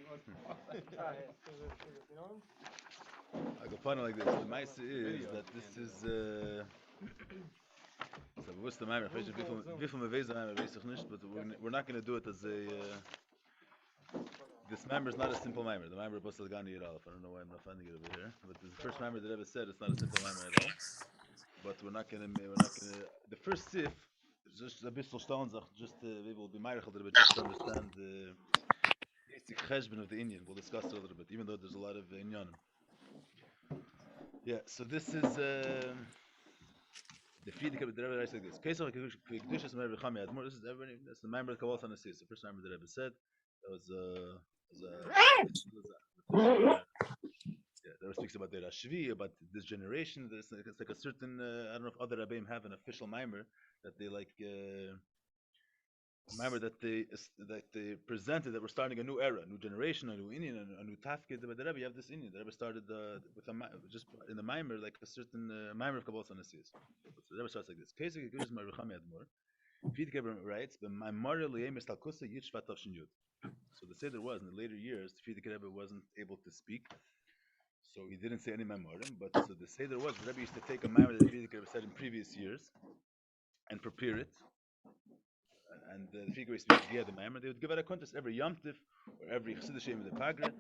I go find it like this. The mice is that this is so what's the mimer? Wie viel Meweza mimer weiß ich nicht, but we're not going to do it as a this mimer is not a simple mimer. The mimer of Basi Legani at all. I don't know why I'm not finding it over here, but this is the first mimer that ever said it's not a simple mimer at all. But we're not gonna. The first sif is just a bit Stolzach, just we will be married a little bit just to understand the basic cheshbon of the Indian. We'll discuss it a little bit, even though there's a lot of inyanim. Yeah, so this is the Friedrich of the Rebbe writes like this. Case of Kedusha's Meir B'Chami Admor. This is everybody. That's the member of Kabbalah on the sea. The first member that Rebbe said. That was yeah, that speaks about the Rashvi, about this generation. It's like a certain I don't know if other Rebbeim have an official mimer that they like. Remember that they presented that we're starting a new era, a new generation, a new Indian, a new tafkid. But the Rebbe, you have this Indian. The Rebbe started with just in the mimer like a certain mimer of Kabbalah Sanasiyas. So the Rebbe starts like this. Kesek Gurus Marvichami Admor. Friedrich writes, "But my Mario Leyemis Talkusa Yitshvat Tavshin Yud." So the Seder was in the later years, Friedrich Rebbe wasn't able to speak, so he didn't say any memorim. But so the Seder was the Rebbe used to take a mimer that Friedrich Rebbe said in previous years and prepare it. And the figure is to the member. They would give out a contest every Yom Tif or every Chassidish Yom the Pagra.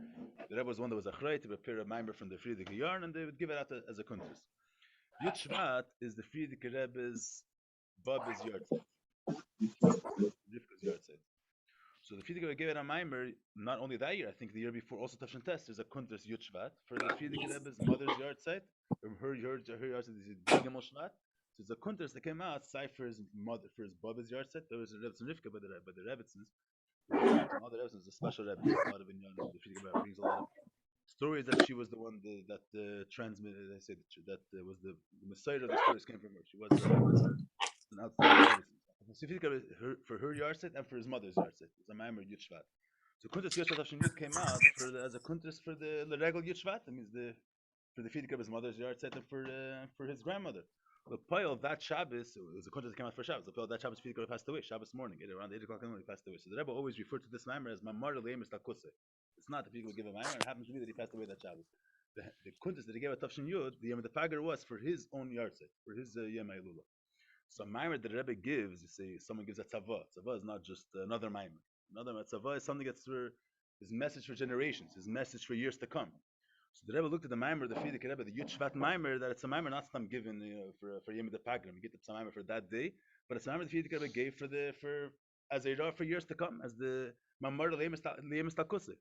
The Rebbe was one that was achrei to prepare a member from the Friedrich Yarn, and they would give it out as a contest. Yud Shvat is the Friedrich Rebbe's Bubba's yard site, Rivka's yard site. So the Friedrich Rebbe gave it a member not only that year, I think the year before, also Tafshin Test. There's a contest Yud Shvat for the Friedrich Rebbe's mother's yard site. Her yard site is Gimel Shvat. So it's a contest that came out, for his mother, for his Bubba's yard set. There was a Rebbetzin Rivka by the Rebbetzins. All the Rebbetzins, a special Rebbe. A lot of inyan. The Friedrich Rebbe brings a lot of stories that she was the one that transmitted. They say that was the Messiah of the stories came from her. She was an outside Rebbetzin. So Friedrich Rebbe, for her yard set and for his mother's yard set. It's a Maimer Yud Shvat. So Kuntres Yud Shvat came out as a Kuntres for the Regel Yud Shvat. That means for the Friedrich Rebbe's mother's yard set and for his grandmother. The pile of that Shabbos, it was a contract that came out for Shabbos. The pile of that Shabbos, Friedrich passed away. Shabbos morning, around 8 o'clock in the morning, he passed away. So the Rebbe always referred to this mimer as Mamar Le'emes Takuse. It's not that people give a mimer. It happens to be that he passed away that Shabbos. The kuntas that he gave at Tafshin Yud, the Yom the Pagar was for his own yardset, for his Yom Elula. So a mimer that the Rebbe gives, you say someone gives a tzava. Tzava is not just another mimer. Another tzava is something that's for his message for generations, his message for years to come. So the Rebbe looked at the mimer, the Friedrich Rebbe, the Yud Shvat mimer, that it's a mimer not some given for Yom the Pagrim. You get the mimer for that day, but it's a mimer the Friedrich Rebbe gave for as a for years to come, as the Mamar Le'emes Takuse.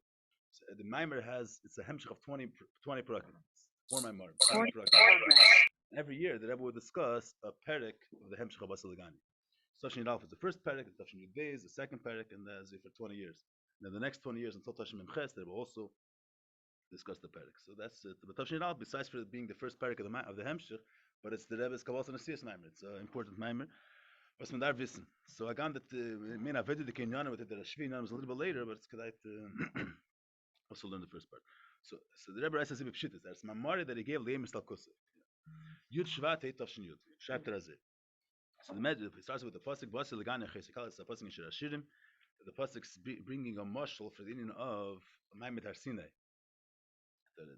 So the mimer it's a hemshich of 20 parakim. 4 mimer. Every year the Rebbe would discuss a perik of the hemshich of Basi Legani. Tafshin Yud Alf is the first perik, the Tafshin Yud Beis, the second perik, and as for 20 years. And then the next 20 years until Tafshin Mem Ches, the Rebbe also discuss the parak. So that's it. But Tafshin Al, besides for it being the first parak of the Hemshech, but it's the Rebbe's Kabbalah Nasiyas Maimer. It's an important Maimer. Was man da wissen. So again, that mina vedu the Kenyan with the Rashvi was a little bit later, but it's kedai also learn the first part. So the Rebbe writes as if pshitas. That's Mamari that he gave Leim Mistal Kose. Yud Shvat Heit Tafshin Yud. Chapter Azeh. So the Med starts with the pasuk Basi Legani Chesikal. It's a pasuk in Shir Hashirim. The pasuk bringing a mashal for the meaning of Maimed Har Sinai.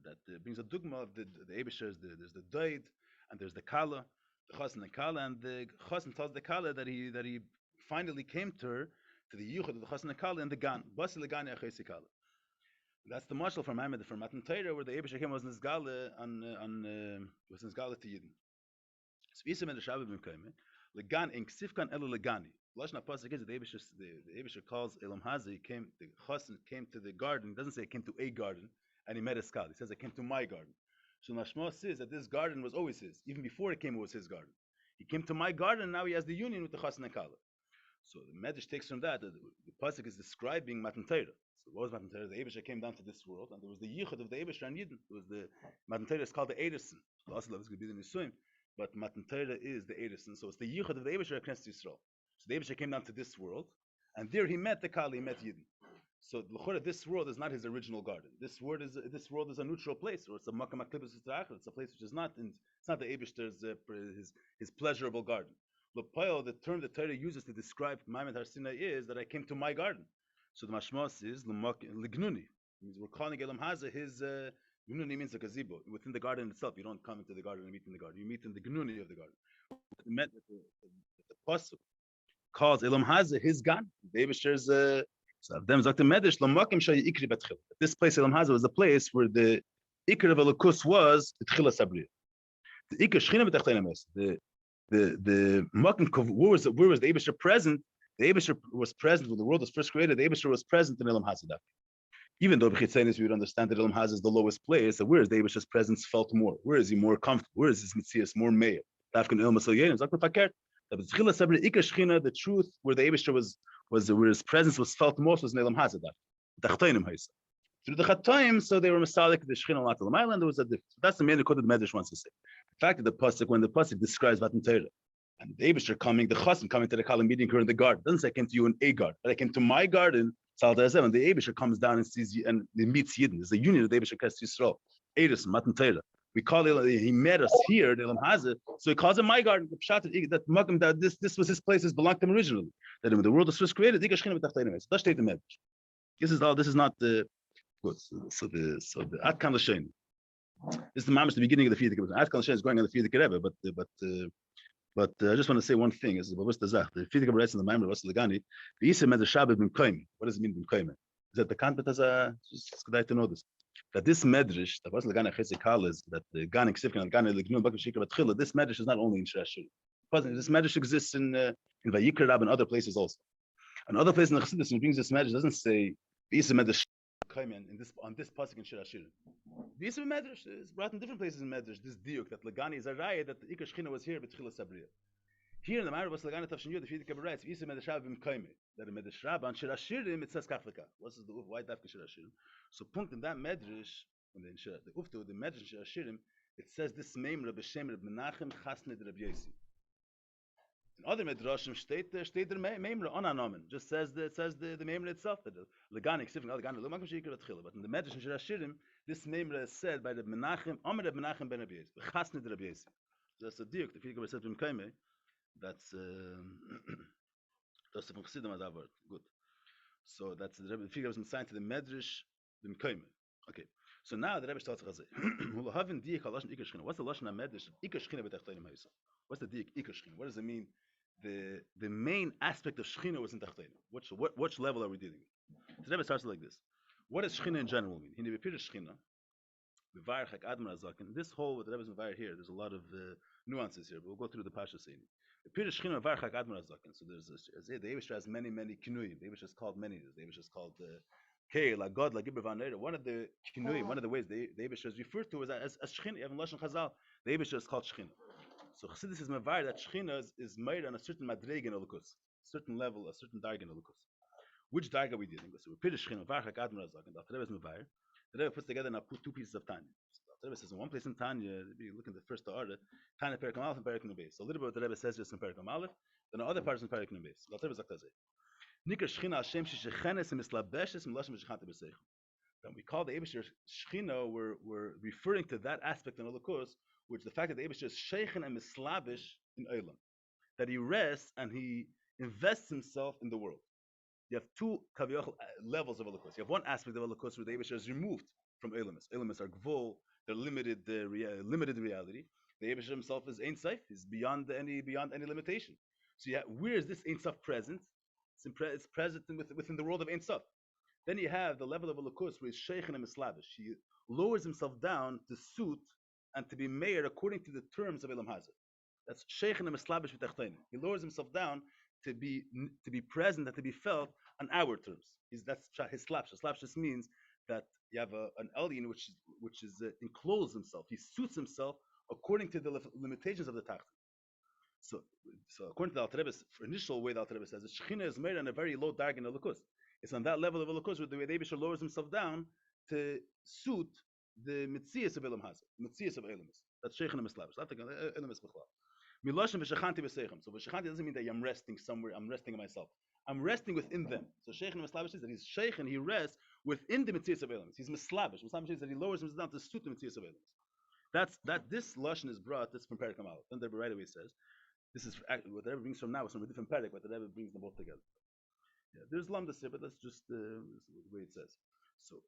That brings a dogma of the Abishers. There's the Doid, and there's the Kala, the Chas and the Kala, and the Chas tells the Kala that he finally came to her, to the Yuchad of the Chas and the Kala in the Gan. Basi Legani Achesi Kala. That's the marshal from Ahmed from Matan Torah, where the Abisher came was Nizgale was Nizgale to Yidden. So Isam and the Shabbat Mekayim, Legan in Ksifkan Elu Legani. Lashna pasuk is the Abisher calls Elam Hazi the Chas came to the garden. He doesn't say it came to a garden. And he met a skull. He says, I came to my garden. So Nashma says that this garden was always his. Even before it came, it was his garden. He came to my garden, and now he has the union with the Chas and Kala. So the Medrash takes from that, the Pasuk is describing Matan Torah. So what was Matan Torah? The Abisha came down to this world, and there was the Yichud of the Abisha and Yidden. It was the Matan Torah is called the Edison. The Asla is going to be the Nisuim, but Matan Torah is the Edison. So it's the Yichud of the Abisha against Yisrael. So the Abisha came down to this world, and there he met the Kala, he met Yidden. So this world is not his original garden. This world is a neutral place, or it's a makam aklibus. It's a place which is not it's not the Eibishter's his pleasurable garden. The term that Torah uses to describe Maimed Har Sinai is that I came to my garden. So the mashmas is lignuni. Means we're calling Elam Haza his Gnuni means a gazebo within the garden itself. You don't come into the garden and meet in the garden. You meet in the Gnuni of the garden. The Pasuk calls Elam Haza his gan. The Abishter's so them Zakta Medish Lamakim Shay Ikri Batchil. This place Elam Haza was the place where the Ikri of Elokus was the Tchila Sabri. The Ikri Shchina B'Tachtein the Makim where was the Abishter present? The Abishter was present when the world was first created. The Abishter was present in Elam Haza. Even though B'chitzenis we would understand that Elam Haza is the lowest place, so where is the Abishter's presence felt more? Where is he more comfortable? Where is his Mitzias more mayor? Dafkin Elam Masalyenim, Zakta Fakert. The truth where the Abishter was where his presence was felt most was in Elam Haza. Through the Chatoim, so they were Masalik, the Shechina Lat Elam Island, there was a difference. That's the main code the Medrash wants to say. The fact that the Pasuk, when the Pasuk describes Matan Torah, and the Abishter coming, the Chasim coming to the Kalam meeting her in the garden, doesn't say I came to you in a garden, but I came to my garden. And the Abishter comes down and sees you and he meets Yidden. There's a union of the Abishter Kes Yisrael. Eris, Matan Torah. We call it, he met us here, the Elam Hazeh, so he calls it my garden. That this was his place, this belonged to him originally. That when the world was first created, that's the Medrash. This is not the good. So the Atkan L'Shein. This is the mamish, the beginning of the Fidik Rebbe. Atkan L'Shein is going on the Fidik Rebbe, but I just want to say one thing. Is what's the Zach? The Fidik Rebbe writes in the Maimer, Basi Legani, the Isa Medrash Shabbat B'M Koim. What does it mean B'M Koim? Is that the Kant as a? It's good to know this. That this medrash, the Basi Legani Chesikal is that the Ganik Sifkin and Ganik Lignun Bakam Shikra Batchila. This medrash is not only in Shirashir. This medrash exists in Vayikra Rab and other places also. Another place in the Chassidus when brings this medrash doesn't say the Isa medrash in this on this pasuk in Shirashir. The Isa medrash is brought in different places in medrash. This diuk that Legani is a raya that the Ikar Shechina was here B'Tchila Sabriya. Here in the Ma'ariv Basi Legani Tafshin Yud, the Fidik Rebbe writes, "Isa medrash B'M Koime." That in medrash Rabba on Shirashirim it says Kafleka. What's the why Dafka Shirashirim? So punkt in that medrash, when the Uftu, the medrash Shirashirim, it says this Meimra B'Shem Reb Menachem Chasned Reb Yosi. In other medrashim steht der Meimra Onanomen. Just says the Meimra itself. That the Legani Ksivin Legani Lumakum Shikar Atchila. But in the medrash Shirashirim, this Meimra is said by the Menachem Omer Reb Menachem Ben Reb Yosi. Chasned Reb Yosi. That's a diuk. The Fidik said B'M Koime. That's the from Chassidim as word. Good. So that's the figure was assigned to the Medrash B'M Koime. Okay. So now the Rebbe starts to say, what's the lashon Medrash Ikar Shechina B'Tachtenim Hayisa? What's the diuk Ikar Shechina? What does it mean? The main aspect of Shechina was in Tachtenim. Which level are we dealing with? The Rebbe starts like this. What does Shechina in general mean? In the Bepir Shechina, this whole what the Rebbe is invited here, there's a lot of nuances here, but we'll go through the Pasha saying. So there's the Eibush has many kinuyim. The Eibush is called many. The Eibush is called Kei, like God, like Gibber Van One of the kinuyim, one of the ways the Eibush is referred to as Shechina. Even Lashon Chazal, the Eibush is called Shechina. So Chassidus is mevar that Shechina is made on a certain madreg in Elokus, certain level, a certain darg in Elokus. Which darg are we dealing with? So we put Shechina Varchak Admar Zaken. The Rebbe is mevar. The Rebbe puts together now two pieces of Tanya. The Rebbe says in one place in Tanya, you look at the first order, Tanya Perek Aleph and Perek Nebes. So a little bit what the Rebbe says just in Perek Aleph, then the other part is in Perek Nebes. The Rebbe Zakta Zeh. Nikar Shechina Hashem Shechenes and Mislabeshes and Lashon Shechante B'Seich. When we call the Eibush Shechina, we're referring to that aspect in Elokus, which the fact that the Eibush is Shechen and Mislabish in Olam, that he rests and he invests himself in the world. You have two levels of Elokus. You have one aspect of Elokus where the Eibush is removed from Elamis. Elamis are Gvul, they're limited reality. The Eibush himself is Ein Sof, he's beyond any limitation. So where is this Ein Sof present? It's present within the world of Ein Sof. Then you have the level of Elokus where he's Sheikh and Mislavish. He lowers himself down to suit and to be mayor according to the terms of Elam Hazeh. That's Sheikh and Mislavish v'Tachtein. He lowers himself down to be present and to be felt on our terms. That's his slapsh. Slapsh just means that you have an alien which encloses himself. He suits himself according to the limitations of the Tachton. So according to the Alter Rebbe's initial way, the Alter Rebbe says the Shechina is made on a very low darg in Elokus. It's on that level of Elokus where the Eibush lowers himself down to suit the Mitzias of Elam Hazeh, Mitzias of Elamis. That's Sheikh and Mislavish. That's Elamis B'chlal. Miloshem v'shechanti b'seichem. So v'shechanti doesn't mean that I'm resting somewhere. I'm resting in myself. I'm resting within them. So Sheikh and Mislavish is that he's Sheikh and he rests within the Mitzias of Elamis. He's Mislavish. Mislavish is that he lowers himself down to suit the Mitzias of Elamis. This lashon is brought. That's from Perek Aleph. Then the Rebbe right away says, this is what the Rebbe brings from now is from a different Perek, but the Rebbe brings them both together. Yeah, there's lamdas here, but that's just the way it says. So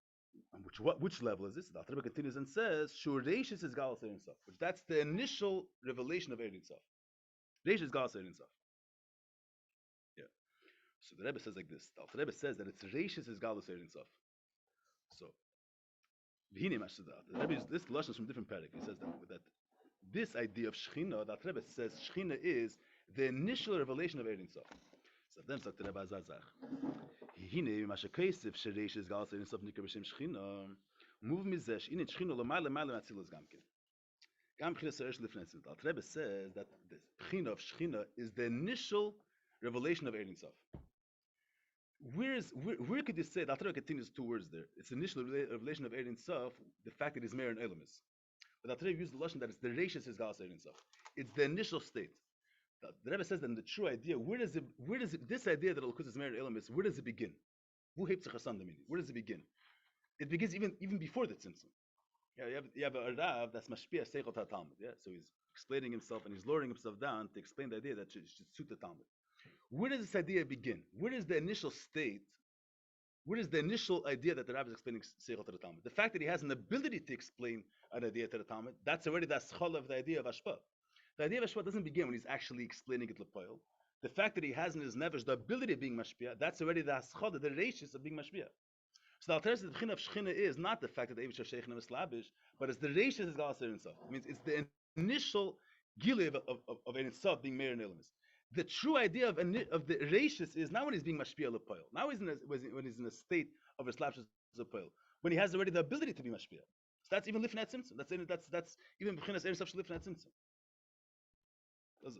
Which level is this? The Alter Rebbe continues and says, "Shiur Reishis is Galas Ein Sof," which that's the initial revelation of Ein Sof. Reish is Galas Ein Sof. Yeah. So the Rebbe says like this. The Alter Rebbe says that it's Reishis is Galas Ein Sof. So V'hine Mashada. The Rebbe this lashon is from different parak. He says that this idea of Shechina, that Rebbe says Shechina is the initial revelation of Ein Sof. So then sagt the Rebbe Azazach. Hine Mashakesef Shereish is Galas Ein Sof Nikar B'Shem Shechina. Move mizesh in Shechina lo ma'ale matzilas gamkin. Gam B'chinas Eresh Lifnei. The Rebbe says that the B'china of Shechina is the initial revelation of Ein Sof. Where could you say that? Rebbe continues two words there. It's the initial revelation of Ein Sof, the fact that he's Meir and Elamis. But the Rebbe used the lashon that it's the Reishis is Galas Ein Sof. It's the initial state. The Rebbe says that in the true idea, where does it, this idea that Elokus is Meir and Elamis, where does it begin? Where does it begin? It begins even before the Tzimtzum. Yeah, you have a Rav that's Mashpia Seichot HaTalmud. Yeah, so he's explaining himself and he's lowering himself down to explain the idea that should suit the Talmud. Where does this idea begin? Where is the initial state? What is the initial idea that the Rabbi is explaining Seichot to the Talmud? The fact that he has an ability to explain an idea to the Talmud, that's already the schol of the idea of Ashpa. The idea of Ashpa doesn't begin when he's actually explaining it Lepoil. The fact that he has in his nevesh the ability of being mashpia, that's already the schol, the reishis of being mashpia. So the alternative of the B'china of Shechina is not the fact that the Eivish of Sheikhim is slavish, but it's the reishis is Galas Ein Sof. It means it's the initial gilev of Ein Sof being Meir and Elamis. The true idea of the Reishis is not when he's being mashpia lepoil. Now when he's in a state of a slapshus lepoil. When he has already the ability to be mashpia. So that's even lifnat tzimtzum. That's even b'chinas eresh such lifnat tzimtzum.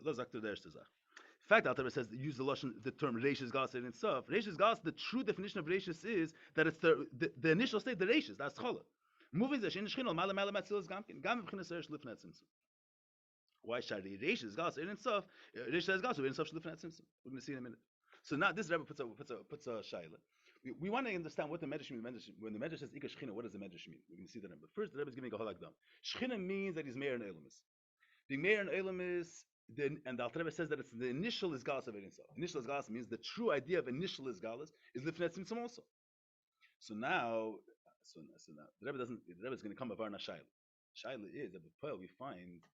Those actor there In fact, Alter says use the term Reishis Galas in itself. Reishis Galas, the true definition of Reishis is that it's the initial state, the Reishis. That's chola. Moving the shein shchinol mala matzilas gamkin gam b'chinas eresh lifnat tzimtzum. Why Shari Reish is Gas in itself? Reish is Gas in itself. We're going to see in a minute. So now this Rebbe puts a shaila. We want to understand what the Medrash means. When the Medrash says Ika Shechina, what does the Medrash mean? We're going to see that. But first, the Rebbe is giving a halak dam. Shechina means that he's Meir and Elamis. Being Meir and Elamis, and the Alter Rebbe says that it's the initial is Gas of it itself. Initial is Gas means the true idea of initial is Galas is Lifnat Tzimtzum also. So now the Rebbe is going to come about a shaila. Shaila is that we find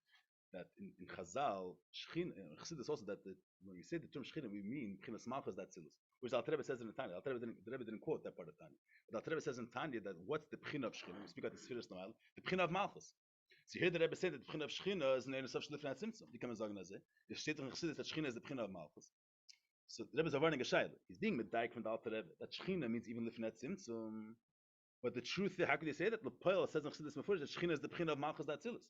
that in Chazal, Shechina, Chassidus also that when we say the term Shechina, we mean B'chinas Malchus that Tzilus, which the Alter Rebbe says in Tanya. The Rebbe didn't quote that part of Tanya, but the Alter Rebbe says in Tanya that what's the B'china of Shechina? We speak about the Spheres Noel, the B'china of Malchus. So here the Rebbe said that the B'china of Shechina is in the Sof Shlifnat Tzimtzum. Die kann man sagen also. The steht in Chassidus that Shechina is the B'china of Malchus. So the Rebbe is avoiding a shaila. He's being medayik from the Alter Rebbe that Shechina means even Lifnat Tzimtzum. But the truth, how could you say that? The Poel says in Chassidus before that Shechina is the B'china of Malchus that Tzilus.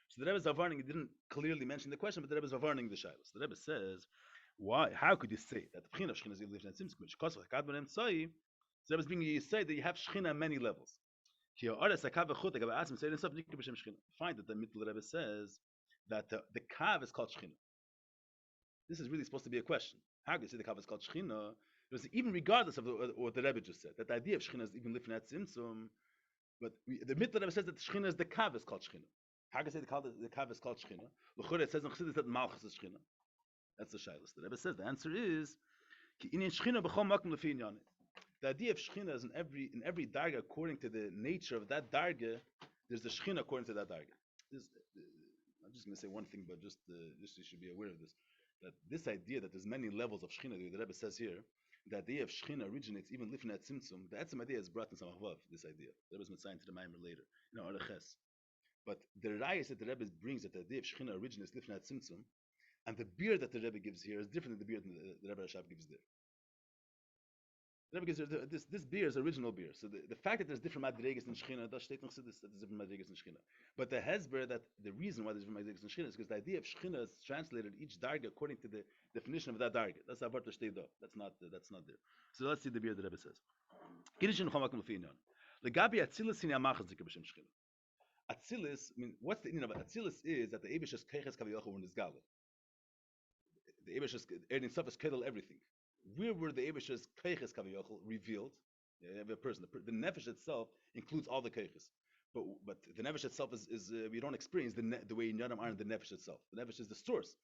So the Rebbe Zavarning didn't clearly mention the question, but the Rebbe Zavarning the shilas. The Rebbe says, why? How could you say that the B'china of Shechina is even Lifnat Tzimtzum? Because of Hakad Ben Emtzai, the Rebbe is bringing you say that you have Shechina at many levels. Find that the middle Rebbe says that the Kav is called Shechina. This is really supposed to be a question. How could you say the Kav is called Shechina? Even regardless of what the Rebbe just said, that the idea of Shechina is even Lifnat Tzimtzum, but the middle Rebbe says that the Shechina is the Kav is called Shechina. How can I say the Kav is called Shechina? L'chore it says in Chassidus that Malchus is Shechina. That's the shaylas. The Rebbe says the answer is in Shechina b'chol makom lefi inyanim. The idea of Shechina is in every darga according to the nature of that darga. There's the Shechina according to that darga. I'm just going to say one thing, but just you should be aware of this. That this idea that there's many levels of Shechina, the Rebbe says here, the idea of Shechina originates even lifnat tzimtzum. The Etzem idea is brought in Samachvav. This idea. The Rebbe is mitzaying to the Maimer later. Araches. But the rayas that the Rebbe brings that the idea of Shechina originates lifnat tzimtzum, and the beer that the Rebbe gives here is different than the beer that the Rebbe Rashab gives there. The Rebbe gives this beer is original beer. So the fact that there's different madrigas in Shechina, that there's different madrigas in Shechina. But the hesber that the reason why there's different madrigas in Shechina is because the idea of Shechina is translated each darga according to the definition of that darga. That's avar to stay though. That's not there. So let's see the beer the Rebbe says. Legabi atzilus in yamachas dikar b'shem Shechina. Atzilus, I mean, what's the meaning of Atzilus is that the Eibush is Keiches Kaviyachol when it's Gala. The Eibush is Erdin Sof is Kedel everything. Where were the Eibush is Keiches Kaviyachol revealed? You have a person. The Nefesh itself includes all the Keiches. But the Nefesh itself is we don't experience the way Yadam are in the Nefesh itself. The Nefesh is the source.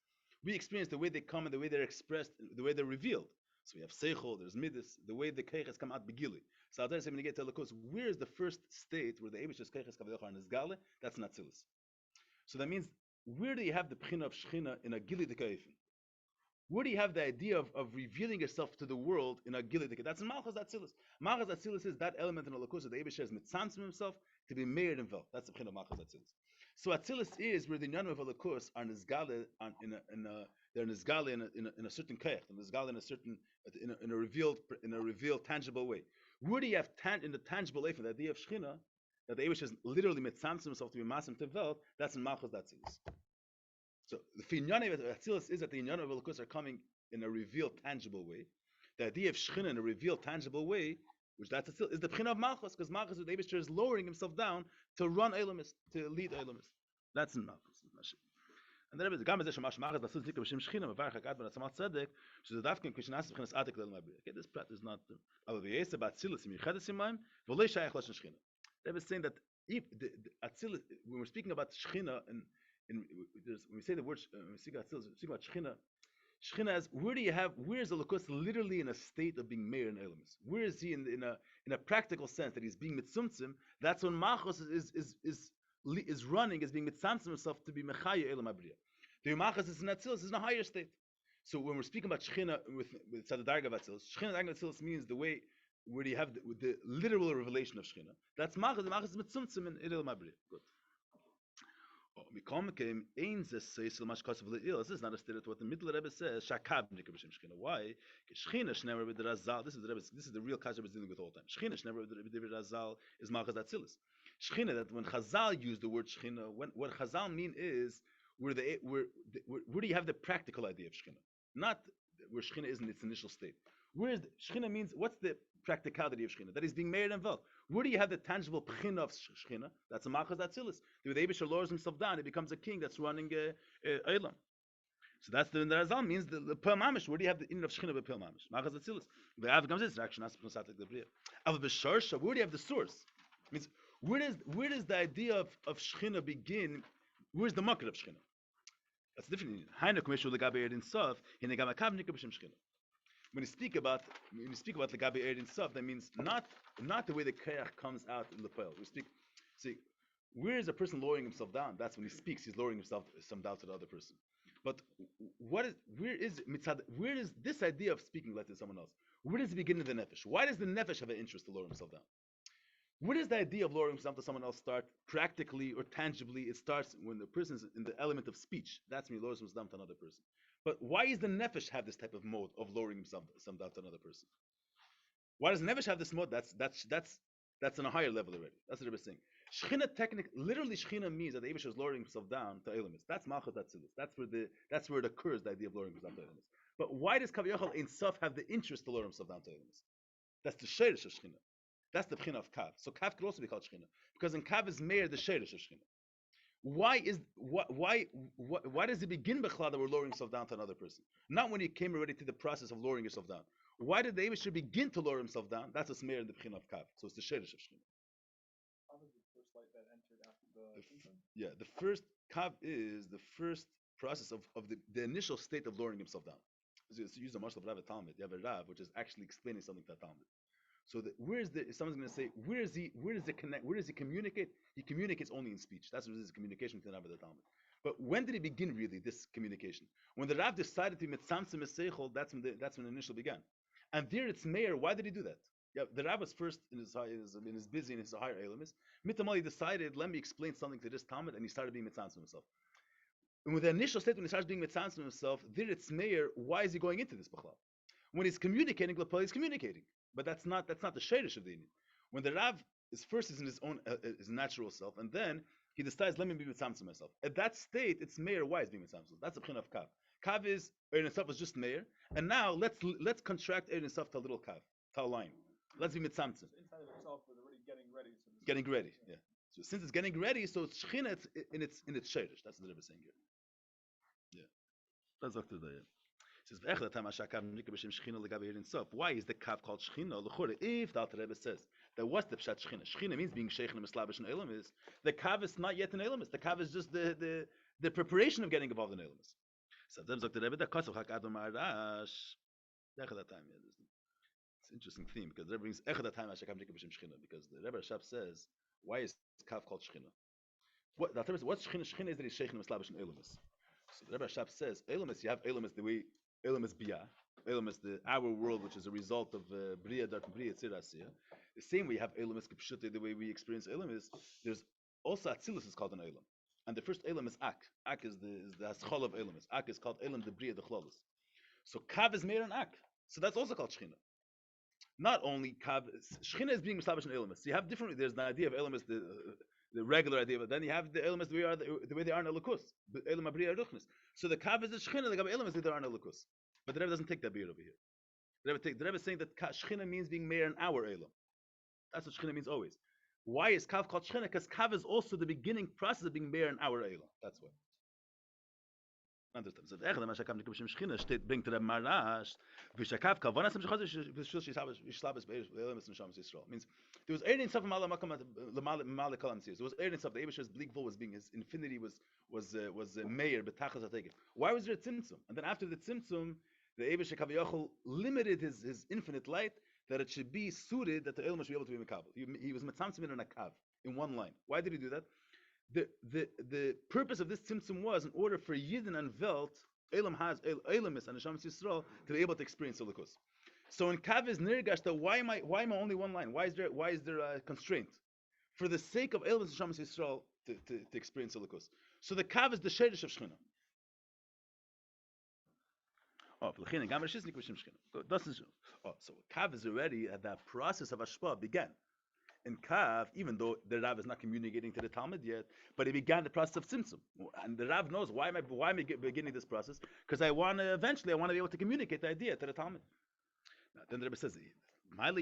We experience the way they come and the way they're expressed, the way they're revealed. So we have seichel, there's midas, the way the keiches come out begili. So I'll when you get to Elikos, where is the first state where the Eibish's keiches kavayachar and Gale? That's Natzilis. So that means, where do you have the pchina of Shechina in a gili de kaifin? Where do you have the idea of revealing yourself to the world in a gili de kaifin? That's in Malchus Atzilis. Malchus Atzilis is that element in Elikos that the Eibish has mitzamtzim himself to be made in vel. That's the pchina of Malchus Atzilis. So Atzilis is where the Nyanim of Elikos are Nizgale they're Nizgale in a certain kaich, and Nizgale in a certain in a revealed tangible way. Where do you have in the tangible life, the idea of Shechina, that the Eibush has literally mitzamtzim himself to be masim tevel? That's in Malchus Atzilis. So the Finyane of Atzilis is that the Inyan of Elokus are coming in a revealed, tangible way. The idea of Shechina in a revealed, tangible way, which that's Atzilis, is the Pchina of Malchus, because Malchus, the Eibush is lowering himself down to run Elamis, to lead Elamis. That's in Malchus. And then the Gamma Zeshamash Malchus Basil Zikra B'Shem Shechina Mevarach Hakad Ben Atzamat Tzedek, so the Dafkin Kishanas B'Chinas Atik Lel Mabri. Okay, this part is not. Aber v'yesa b'Atzilis im Yichedes Imayim v'Lei Shayach Lashon Shechina. They were saying that if the Atzilis, when we're speaking about Shechina and when we say the word, when we speak about Shechina, Shechina is, where is the Elokus literally in a state of being Meir and Elamis? Where is he in a practical sense that he's being mitzumtzim? That's when Malchus is running, is being mitzamtzim himself to be Mechaya Elam Abriya. The Malchus is in Atzilus, is in a higher state. So when we're speaking about Shechina with Tzadadarga of Atzilus, Shechina Darga of Atzilus means the way where you have the literal revelation of Shechina. That's Malchus. The Malchus is mitzumtzim in Elam Abriya. Good. This is not a statement what the middle Rebbe says. Why? This is the real Kasha is dealing with all the time. Shechina is Malchus Atzilis. Shechina, that when Chazal use the word Shechina, what Chazal mean is where do you have the practical idea of Shechina? Not where Shechina is in its initial state. Where is Shechina means, what's the practicality of Shechina? That is being made and vel. Where do you have the tangible pchina of Shechina? That's a Malchus Atzilis. The Eibush lowers himself down, he becomes a king that's running Eilam. So that's the Razal means the Pel Mamish. Where do you have the in of Shechina with Pel Mamish? Malchus Atzilis. The Av comes this action as Pnasatik the Bria. Av B'Sharsha, where do you have the source? Means where does the idea of Shechina begin? Where's the market of Shechina? That's different. When you speak about the Gabi Erin Sov, that means not the way the Kayach comes out in the Pel. We speak. See, where is a person lowering himself down? That's when he speaks. He's lowering himself some doubt to the other person. But where is this idea of speaking like to someone else? Where does it begin in the nefesh? Why does the nefesh have an interest to lower himself down? Where does the idea of lowering himself to someone else start practically or tangibly? It starts when the person is in the element of speech. That's when he lowers himself down to another person. But why does the nefesh have this type of mode of lowering himself some down to another person? Why does nefesh have this mode? That's on a higher level already. That's what they're saying. Shechina literally Shechina means that the Eibush is lowering himself down to Elamis. That's Malchus Atzilis. That's where it occurs, the idea of lowering himself down to Elamis. But why does Kaviyachal Ein Sof have the interest to lower himself down to Elamis? That's the Sheirish of Shechina. That's the Pchina of Kav. So Kav could also be called Shechina because in Kav is Meir the Sheirish of Shechina. Why does it begin b'chlad that we're lowering himself down to another person? Not when he came already to the process of lowering yourself down. Why did the Eibush begin to lower himself down? That's a smear in the Pchina of Kav. So it's the Sheirish of Shechina. How was the first light that entered after the yeah, the first Kav is the first process of the initial state of lowering himself down. So you use a marshal of Rav Talmud. You have a Rav which is actually explaining something to a Talmud. So someone's going to say, where does he communicate? He communicates only in speech. That's what his communication with the Rav of the Talmud. But when did it begin really, this communication? When the Rav decided to be mitzamtzim eseichel, that's when the initial began. And there it's Meir. Why did he do that? Yeah, the Rav was first in his busy, in his higher Elamis. Mitamal, he decided, let me explain something to this Talmud, and he started being mitzamtzim himself. And with the initial state, when he starts being mitzamtzim himself, there it's Meir. Why is he going into this b'chlal? When he's communicating, he's communicating. But that's not the shadish of the Indian. When the Rav is in his own his natural self, and then he decides, let me be mitzamtzim myself. At that state, it's Meir. Why is being mitzamtzim? That's the pchin of Kav. Kav is Erin itself is just Meir, and now let's contract Erin itself to a little Kav, to a line. Let's be mitzamtzim. So inside of itself was already getting ready. So getting ready, yeah. So since it's getting ready, so it's Shechina in its shadish. That's what the Rebbe is saying here. Yeah, that's Dr. Daya. Says why is the kav called Shechina? If the Alter Rebbe says that what's the pshat Shechina? Shechina means being sheikh and mislabish in Elamis. The kav is not yet an Elamis. The kav is just the preparation of getting involved in Elamis. So then Dr. Rebbe the kasav hak adam arash. Echad time. Yeah, it's an interesting theme because the Rebbe brings Echad time Ashakam Jacob B'Shem Shechina because the Rebbe Rashab says why is Kav called Shechina? What the term is what's Shechina? Shechina is that he's Shechina Mislabish and Elamis. So the Rebbe Rashab says Elamis, you have Elamis the way Elamis Biyah, Elamis the our world which is a result of Bria Dark Bria Tzirasiya. The same way you have Elamis Kipshute the way we experience Elamis. There's also Atzilus is called an Elam. And the first Elam is Ak. Ak is the Haschol of Elamis. Ak is called Elam the Bria the Chlolis. So Kav is made an Ak. So that's also called Shechina. Not only Kav, Shechina is being established in Elamis. So you have different, there's the idea of Elamis, the regular idea, but then you have the Elamis the way they are in Elukus. Elam Abriya Ruchnis. So the Kav is the Shechina, the Elamis they are in Elukus. But the Rebbe doesn't take that beer over here. The Rebbe is saying that Shechina means being mayor in our Elam. That's what Shechina means always. Why is Kav called Shechina? Because Kav is also the beginning process of being mayor in our Elam. That's why. Understand? So the Echad Masha Kam Nikum Shem Shechina steht bringt der Marash v'shakav kavanas Shem Shechaz v'shul Shishabes Be'elam Neshama Yisrael. Means there was earning stuff from Allah Makam Lamale Kalam Tzir. There was earning stuff. The Abish's bleak vol was being his infinity was mayor betachas ateket. Why was there a tzimtzum? And then after the tzimtzum, the Abish Kaviyachol limited his infinite light that it should be suited that the Elam should be able to be mekabel. He was mitzamtzim in a kav in one line. Why did he do that? The purpose of this tzimtzum was in order for Yidden and Welt, Elam has Elamis and Neshama Yisrael to be able to experience Elikus. So in Kav is nirgashta, why am I only one line? Why is there a constraint? For the sake of Elamis and Neshama Yisrael to experience Elikus. So the Kav is the Shadish of Shechina. Oh, so Kav is already at that process of Ashpa began. In Kav, even though the Rav is not communicating to the Talmud yet, but he began the process of Tzimtzum. And the Rav knows why am I beginning this process? Because eventually I want to be able to communicate the idea to the Talmud. Now, then the Rebbe says, then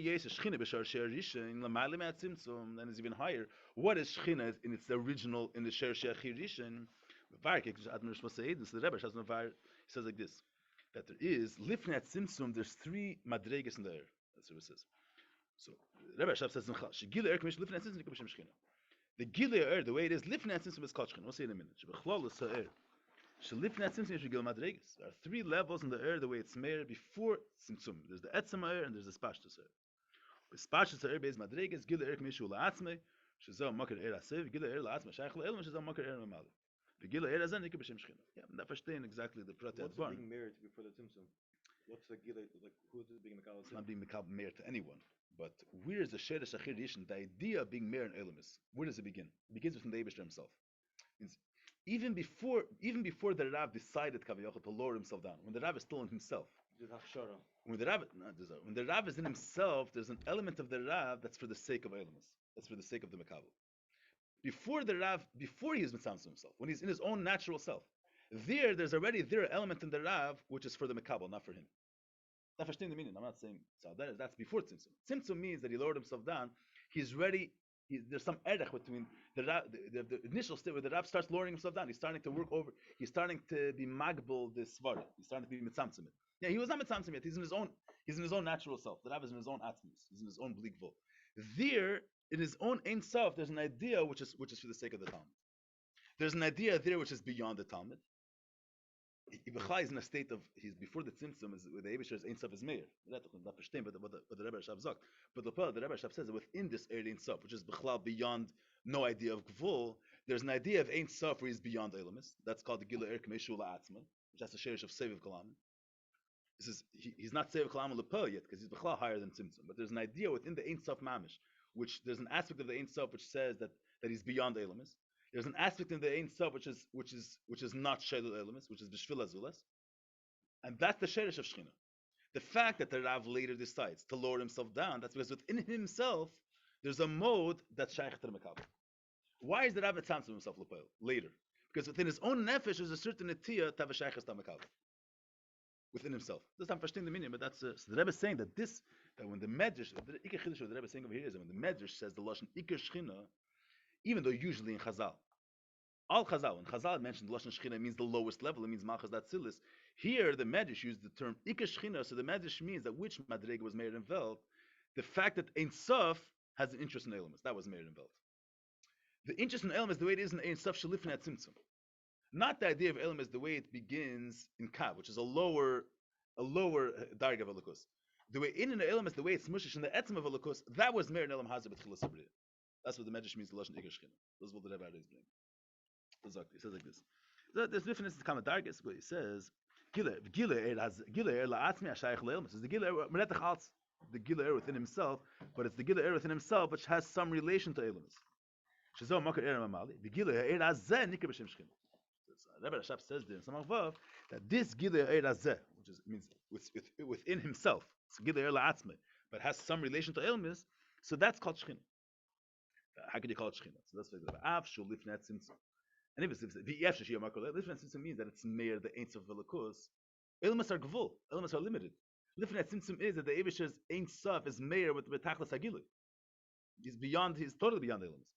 it's even higher. What is Shechina in its original, in the Sher Sheachir Rishon? So the Rebbe says like this, that there is, Lifnei Tzimtzum, there's three madregas in the air. That's what it says. So Rebbe Shab says, the Gilei the way it is, Lifnei Tzimtzum is called Shechina. We'll see in a minute. There are three levels in the air, the way it's made before Tzimtzum. There's the Etzem air and there's the Spashtus air. The Spashtus air is Madregas, Gilei Kmishu La'atzmei, Shazah Makar Er Asev, Gilei La'atzmei, Shaykh La'elam, Shazah Makar Er Mamali. The Gilei Azan Nikah B'Shem Shechina. Yeah, I'm not understanding exactly the Prat What's being married before the Tzimtzum? What's the Gilei, like, who's being Makal? It's not being Makal married to anyone. But where is the Sheresh Achir Yishin, the idea of being married in Elamis? Where does it begin? It begins with the Eibishter himself. Means even before the Rav decided Kaviyachot to lower himself down, when the Rav is still in himself. When the Rav is in himself, there's an element of the Rav that's for the sake of Elamis. That's for the sake of the Makabel. Before he is Mitzvah himself, when he's in his own natural self, there's already an element in the Rav which is for the Makabel, not for him. Not understanding the meaning. I'm not saying so. That's before Tzimtzum. Tzimtzum means that he lowered himself down. He's ready. There's some erech between the initial state where the Rav starts lowering himself down. He's starting to work over. He's starting to be magbel this svara. He's starting to be mitzamtzim. Yeah, he was not mitzamtzim yet. He's in his own natural self. The Rav is in his own atzmis. He's in his own bleak vol. There, in his own ein self, there's an idea which is for the sake of the Talmud. There's an idea there which is beyond the Talmud. Ibachai is in a state of, he's before the Tzimtzum, where the Eibishter's Ein Sof is Meir. Not verstehen, but the Rebbe Rashab sagt. But the Rebbe Rashab says that within this area Ein Sof, which is Bichlal beyond no idea of Gvul, there's an idea of Ein Sof where he's beyond Elamis. That's called the Gila Erk Meshul La'atzman, which has the sherish of Seviv Kalam. This is, he's not Seviv Kalam Lepel yet, because he's Bichlal higher than Tzimtzum. But there's an idea within the Ein Sof Mamish, which there's an aspect of the Ein Sof which says that he's beyond Elamis. There's an aspect in the Ein Sof which is not Shelul Elamis, which is B'Shvil Azulas, and that's the Sherish of Shechina. The fact that the Rav later decides to lower himself down, that's because within himself there's a mode that's Shaykh to the Makabel. Why is the Rav tzamtzum himself later? Because within his own nefesh there's a certain etiyah to have a Shaykh to Makabel within himself. That's not understanding the meaning, but that's so the Rebbe is saying that when the Medrash, the Iker Chiddush, the Rebbe is saying over here is that when the Medrash says the lashon Iker Shechina, even though usually in Chazal, all Chazal, when Chazal mentioned Lashon Shechina, it means the lowest level, it means Malchus Datzilis. Here, the Medrash used the term Iker Shechina, so the Medrash means that which Madrega was made in Velt, the fact that Ein Sof has an interest in Elamis, that was made in Velt. The interest in Elamis, the way it is in Ein Sof, Shalifin at Tzimtzum. Not the idea of Elamis the way it begins in Kav, which is a lower a lower darga of Elikus. The way in the Elam is the way it's mushish in the etzim of Elikus, that was Meir Elam Hazar B'tchilas Abriya. That's what the Medrash means, the Lashon Iker Shechina. This is what the Rebbe is bringing. He says like this. There's difference in Kama Dargas, but he says, Gila la'atzmi ha'shayach le'elmas. It's the Gila Menetach Alts, the Gila within himself, but it's the Gila within himself which has some relation to Elamus. Shazor Makar Ere Mamali, the Gila Azeh Nikar B'Shem Shechina. Rebbe Rashab says there in some Vav that this Gila Azeh, which means within himself, it's Gila la'atzmi, but has some relation to Elamus, so that's called Shechina. How can you call it Shechina? So that's like the Av Shul Lifnat Tzimtzum. And if it's VEF Shashia Makar, Lifnat Tzimtzum means that it's Meir, the Aints of Velakus. Elamus are Gvul, Elamus are limited. Lifnat Tzimtzum is that the Eibishter's Ein Sof is Meir with Tachlas Hagilui. He's totally beyond Elamus.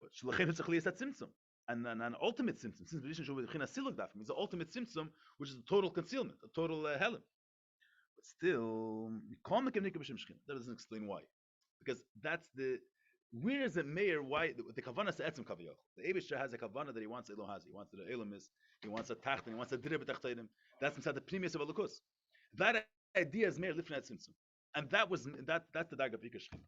But Shlachem Tzachli is that Tzimtzum. And an ultimate Tzimtzum, since B'Rishon Shuv China Siluk Daf, means the ultimate Tzimtzum, which is a total concealment, a total Helim. But still, that doesn't explain why. Because that's where is it Meir? Why the kavanah is etzim kaviyach? The Eibishter has a kavanah that he wants Elon has. He wants the Elamis. He wants a tachtin. He wants a dirib tachtinim. That's inside the premise of Elokus. That idea is Meir lifnat tzimtzum, and that's the darga pika shechina.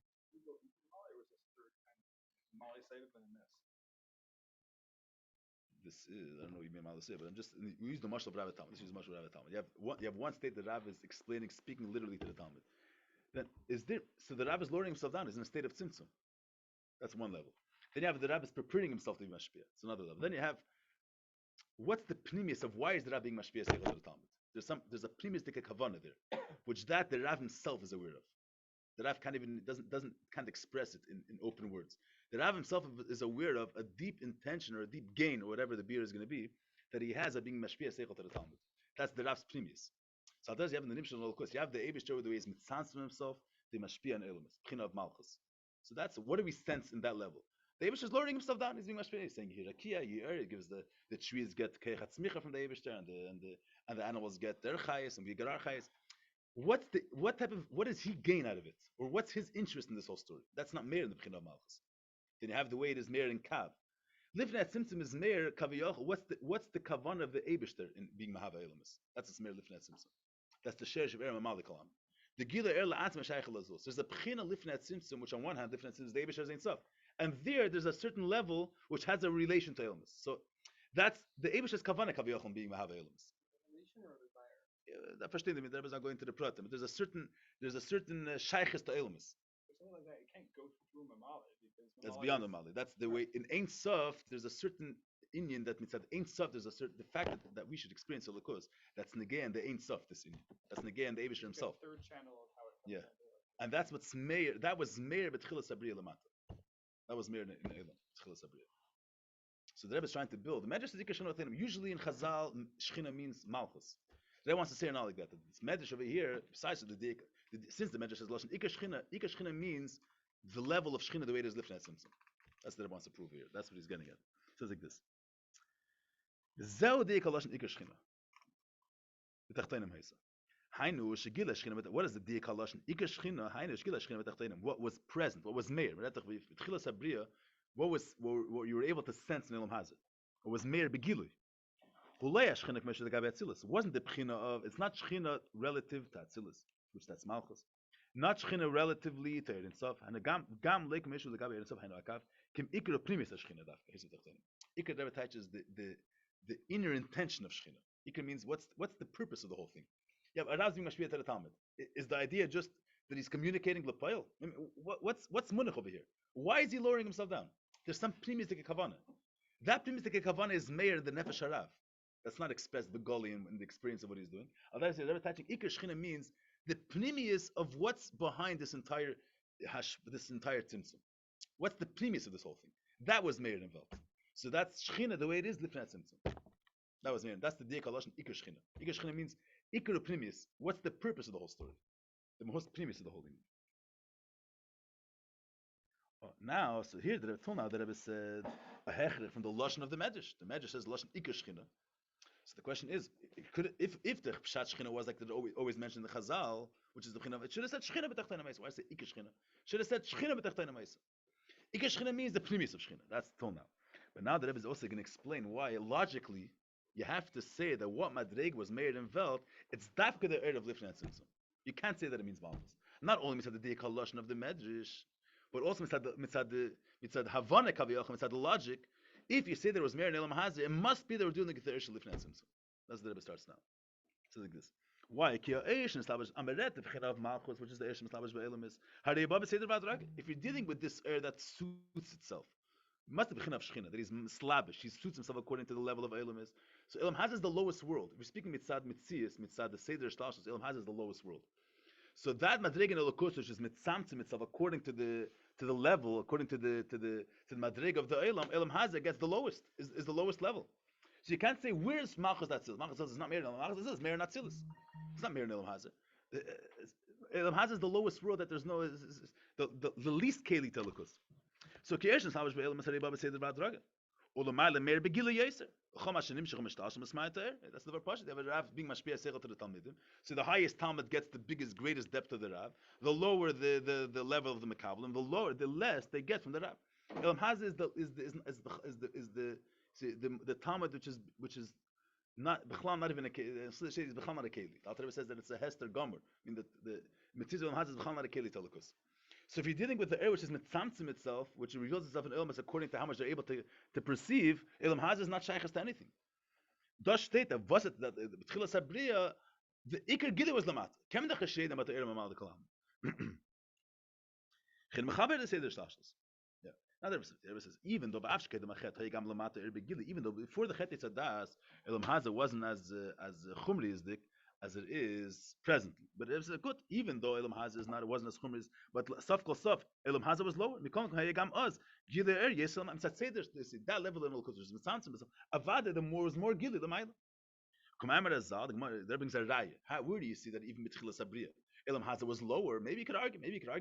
This is I don't know what you mean by say, but I'm just we use the mashal of Rav Talmud. This is mashal of Rav Talmud. You have one state that Rav is explaining, speaking literally to the Talmud. Then is there so the Rav is lowering himself down? Is in a state of tzimtzum. That's one level. Then you have the Rav is preparing himself to be mashpia. It's another level. Then you have what's the premise of why is the Rav being mashpia to the Talmud? There's a premise to kavanah there, which the Rav himself is aware of. The Rav can't express it in open words. The Rav himself is aware of a deep intention or a deep gain or whatever the beer is going to be that he has of being mashpia seichel to the Talmud. That's the Rav's premise. So you have in the Nimshon Elokus, you have the Eibush with the way he's mitzans from himself, the mashpia and Elamis, b'china of malchus. So that's what do we sense in that level? The Eibush is lowering himself down. He's being mashpia. He's saying hirakia, yi'er. He gives the trees get keichat smicha from the Eibush and the animals get their chayes and we get our chayes. What does he gain out of it, or what's his interest in this whole story? That's not meir in the b'china of malchus. Then you have the way it is meir in kav. Lifnat tzimtzum is meir kaviyach. What's the kavan of the Eibushter in being mahava elamis? That's a meir lifnat tzimtzum. That's the sheresh of Eram Malikalam. The Gila Er La'atzma Shaykh Lazos. There's a Pchina Lifnat Tzimtzum, which on one hand, Lifnat Tzimtzum is the Eibush Ein Sof. And there's a certain level which has a relation to Elmas. So that's the Eibush's Kavana Kaviyachon being Mahava Elmas. Relation or desire? That verstehen the Rebbe is not going to the pratim, but there's a certain shaykhis to Elmas. Something like that, it can't go through Mamali because That's beyond the Mali. That's the way in Ein Sof. There's a certain Indian that means that Ein Sof. There's a certain the fact that we should experience a Lakos. That's negay and the Ein Sof. This Indian. That's negay and the Eibush himself. Third channel of how it comes Yeah, and that's what's Meir. That was Meir b'tchilas abriya lamata. That was Meir in Elam b'tchilas abriya. So the Rebbe is trying to build. The Medrash is Ikar Shechina. Usually in Chazal, Shechina means Malchus. The Rebbe wants to say not like that. This Medrash over here, besides since the Medrash has Lashon Ikar Shechina means the level of Shechina the way it is Lifnat Tzimtzum. That's what the Rebbe wants to prove here. That's what he's getting at. It says like this. Zeu deik Lashon Ikar Shechina. B'tachtonim heisa. Hainu shegila Shechina. What is the deik Lashon Ikar Shechina? Hainu shegila Shechina b'tachtonim. What was present? What was Meir? B'tchilas Abriya. What you were able to sense in Elam Hazard? What was Meir Begilui? It wasn't the Pchina of, it's not Shechina relative to Atzilus, which that's Malchus. Not Shechina relatively to Erin Sof. And Gam Lake Meshu Legabe Erin Sof, Hainu Akav, Kim Ikar Primis of Shechina Dafka, His Tachtanim. Ikar never touches the inner intention of Shechina. Ikar means what's the purpose of the whole thing? Yeah, Araz being Mashpiyat to the Talmud. Is the idea just that he's communicating L'Payil? I mean, what's Munich over here? Why is he lowering himself down? There's some primistic kavana. That primistic kavana is Meir the Nefesh Harav. That's not expressed begoli in the experience of what he's doing. Otherwise, the Rebbe touching Ikar Shechina means the pnimius of what's behind this entire tzimtzum. What's the pnimius of this whole thing? That was Meir involved. So that's Shechina the way it is Lifnat Tzimtzum. That was Meir. That's the Diak Halosh Ikar Shechina. Ikar Shechina means Ikar pnimius. What's the purpose of the whole story? The most pnimius of the whole thing. Now, so here the Rebbe said a hechre from the lashon of the Medrash. The Medrash says lashon Ikar Shechina. So the question is, if the Pshat Shechina was like that always mentioned in the Chazal, which is the Shechina, it should have said Shechina b'tachtonim ha'isa. Why say Ikar Shechina? Should have said Shechina b'tachtonim ha'isa. Ikar Shechina means the primis of Shechina. That's till now. But now the Rebbe is also going to explain why logically You have to say that what Madreg was made in Welt, it's dafka the of Lifnei Tzimtzum. You can't say that it means Malchus. Not only mitzad the Deikal of the Medrash, but also mitzad Havana Kaviyach, mitzad the logic. If you say there was Meir and Elam Hazeh, it must be they were doing the Getherish Lifnei Tzimtzum. That's the Rebbe starts now. So like this. Why? Ki ha'eish establish ameret the b'chira of Malchus, which is the eish established by Elam is. Harei Baba Seder Vadrag. If you're dealing with this air that suits itself, it must be b'china of Shechina, that he's slavish, he suits himself according to the level of Elam is. So Elam Hazeh is the lowest world. If we're speaking mitzad mitzias, mitzad the Seder Shtashos, Elam Hazeh is the lowest world. So that madrega in Elokus, which is mitzamtzim itself according to the level, according to the madrega of the Elam Hazeh gets the lowest, is the lowest level. So you can't say where's Malchus Atzilus. Malchus Atzilus is not Meir Elam. Malchus Atzilus is Meir Atzilus. It's not Meir Elam Hazeh. Elam Hazeh is the lowest world that there's no the least keli telukus. So Kiesh is Hamish Elam Masari Baba Seder Badraga. Ulamayla Meir Begila Yeser. That's the very part. They have a Rav being mashpia seichel to the Talmidim. So the highest Talmud gets the biggest, greatest depth of the Rav. The lower the level of the Mekablim, the less they get from the Rav. Elam Hazeh is the Talmud which is not not even a keli. B'chlam not a keli. The Alter Rebbe says that it's a hester gomer. I mean the Mitzvah Elam Hazeh is b'chlam not a keli telukus. So if you're dealing with the air which is mitzamtzim itself, which reveals itself in Elam according to how much they're able to perceive, Elam Hazeh is not shaykhs to anything. Das steht, that b'tchila sabriya, the ikar gili was lamat. Kem da cheshed amat the amal the kalam. Chin mechaber the seder shlashos. Yeah. Now the Rebbe says, even though ba'afshke the machet hayigam lamat the gili, even though before the chet itzadas, Elam Hazeh wasn't as chumri as dik as it is presently. But it was good, even though Elam Hazeh wasn't as chumri, but saf kol saf, Elam Hazeh was lower. Mikol hayigam us gili yesel. I'm saying that level of Elam Hazeh mitzamtzim. Avada the more was more gili the ma'ila. There brings a raya. Where do you see that even mitchila sabriya, Elam Hazeh was lower? Maybe you could argue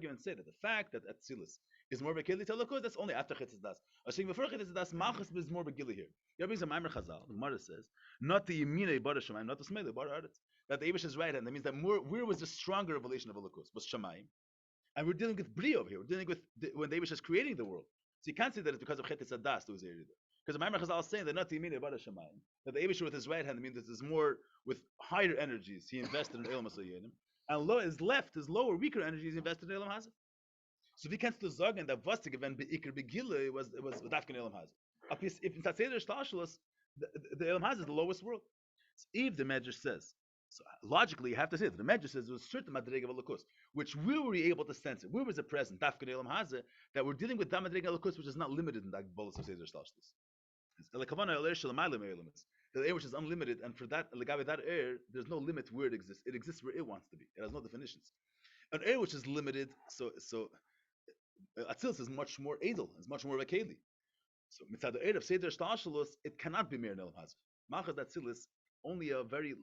and say that the fact that Atzilus is more begili telakos, that's only after Chetzidas. Ashing before Chetzidas, Malchus is more begili here. There brings a Maimer Chazal. The Gemara says, not the Yemina Bar Shemayim, not the Smele Bar Aretz. That the Eibush is right hand. That means that where was the stronger revelation of Elokus? Was Shemayim. And we're dealing with Bri over here. We're dealing with when the Eibush is creating the world. So you can't say that it's because of Chetzidas to his area. Because the Maimer Chazal is saying that not the Yemina Bar Shemayim. That the Eibush with his right hand means that there's more with higher energies he invested in Elam Hasayenim, and his left, his lower, weaker energies he invested in Elam Hazeh. So we can't still sagen that Vastig event Beikr Begile was Dafkin Elam Hazeh. If in Tatzeder Shtashlos, the Elam Hazeh is the lowest world. So if the Medrash says, so logically you have to say that the Medrash says there was a certain Madrega of Elokus, which we were able to sense it. Where was it present? Dafkin Elam Hazeh, that we're dealing with that Madrega Elokus, which is not limited in that bolus of Seder Shtashlos. The air which is unlimited, and for that air, there's no limit where it exists. It exists where it wants to be. It has no definitions. An air which is limited, so Atzilus is much more edel, it's much more of a keli. So mitzad the air of Seder Shtashalos, it cannot be Meir Elam Hazeh. Malchus Atzilus, only a very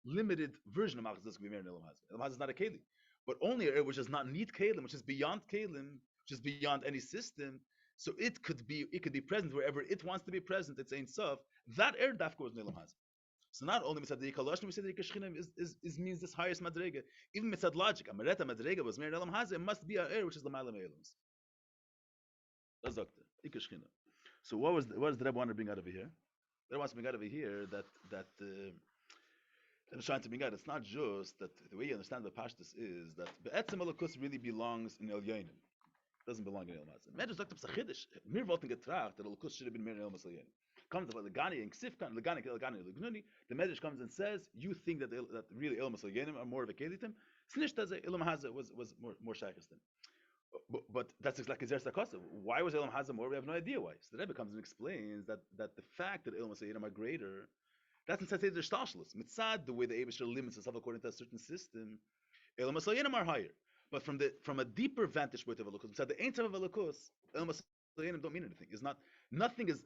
limited version of Malchus can be Meir Elam Hazeh. Elam Hazeh is not a keli, but only an air which does not need kelim, which is beyond kelim, which is beyond any system. So it could be present wherever it wants to be present. It's Ein Sof. That air dafka was Elam Hazeh. So not only mitzad the Yikalosh, we say the Yikashchinim is means this highest madrega. Even mitzad logic, Amareta madrega was Meir Elam Hazeh. It must be an air which is the Malam Elams. That's Doctor Yikashchinim. So what does the Rebbe want to bring out over here? The Rebbe wants to bring out over here that I'm trying to bring out. It's not just that the way you understand the Pashtus is that Be'etzem Elokus really belongs in El Yonim. Doesn't belong in Elam Hazeh. Medrash sagt it's a chiddush. Mir wollten getracht that Elokus should have been Meir Elam Hazeh. Comes about Legani and Ksifkan, Legani, Legnuni. The Medrash comes and says, you think that really Elam Hazeh are more of a kelitim. Snish Tazeh Elam Hazeh was more shaykhs. But that's exactly Zer Sakosa. Why was Elam Hazeh more? We have no idea why. So the Rebbe comes and explains that the fact that Elam Hazeh are greater, that's in Tzadeh Shtashlos. Mitzad, the way the Eibusher limits itself according to a certain system, Elam Hazeh are higher. But from a deeper vantage point of Elokus, the Ein Tzav of Elokus, Elam Hazeh don't mean anything. Is not nothing has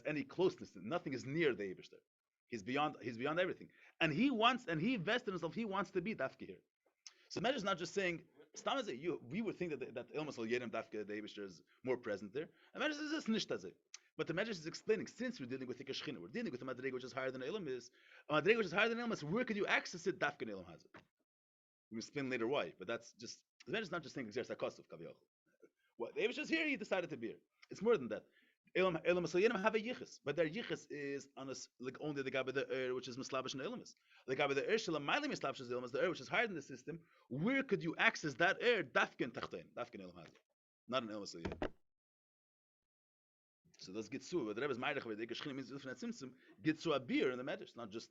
any closeness to it. Nothing is near the Eibusher. He's beyond everything, and he invested in himself. He wants to be Dafka here. So Medrash is not just saying. We would think that Elam Hazeh Dafka the Eibusher is more present there, and Medrash says it's nishtazeh. But the Medrash is explaining, since we're dealing with Ikashchina, we're dealing with a Madrega which is higher than Elam is. A Madrega which is higher than Elam is, where could you access it? Dafka in Elam Hazeh. We'll explain later why, but that's just the Medrash is not just saying Xer Sakos of Kaviyachol. What the Eibush is here, he decided to be here. It's more than that. Elam Masalyanim have a yichus, but their yichus is on us like only the Gabba the which is Mislabish and Elamis. The Gabba the Shalam Mali Mislabish is Elamis, the which is higher than the system. Where could you access that Dafkin Tachtain, Dafkin Elam Hazah, not an Elam Masalyanim. So that's Gitsu. But the Rebbe's Ma'arech with the Geshchina means different Tzimtzum. Gitsu a beer in the Medrash, not just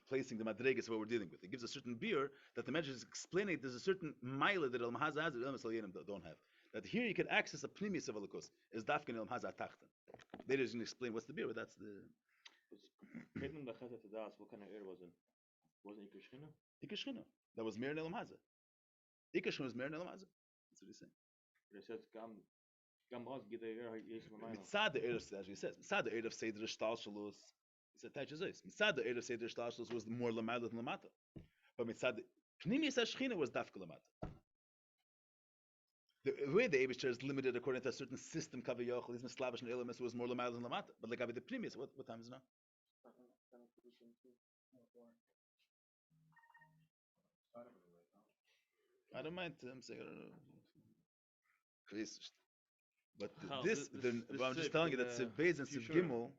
placing the madregas what we're dealing with. It gives a certain beer that the Medrash is explaining. There's a certain mile that El Mahaza has that El Masalyanim don't have. That here you can access a primis of Elikos is Dafkin El Mahaza Tachtan. Later he's going to explain what's the beer, but that's the Kedem the Chesed to Das, what kind of air was it? Wasn't Ikashchina? Ikashchina. That was Mir and El Mahaza. Ikashchina was Mir and El Mahaza. That's what he's saying. But it says Gam Oz get the air Yes Mamayla. Mitzad the Erev, as he says, Mitzad the Erev Seder Shtalshalus. He said Tach Zeis. Mitzad the Erev Seder Shtalshalus was more Lamada than Lamata. But Mitzad the Pnimius Ashchina was Dafka Lamata. The way the Abishter is limited according to a certain system, Kaviyachal, is Mislavish and Elamis was more Lamada than Lamata. But like the Pnimius, what time is it now? I don't mind. I'm saying I don't know. But I'm just telling you that Sivbeis and Sivgimel,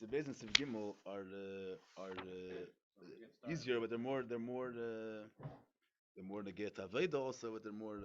Sivbeis and Sivgimel are easier, but they're more negate Aveda also, but they're more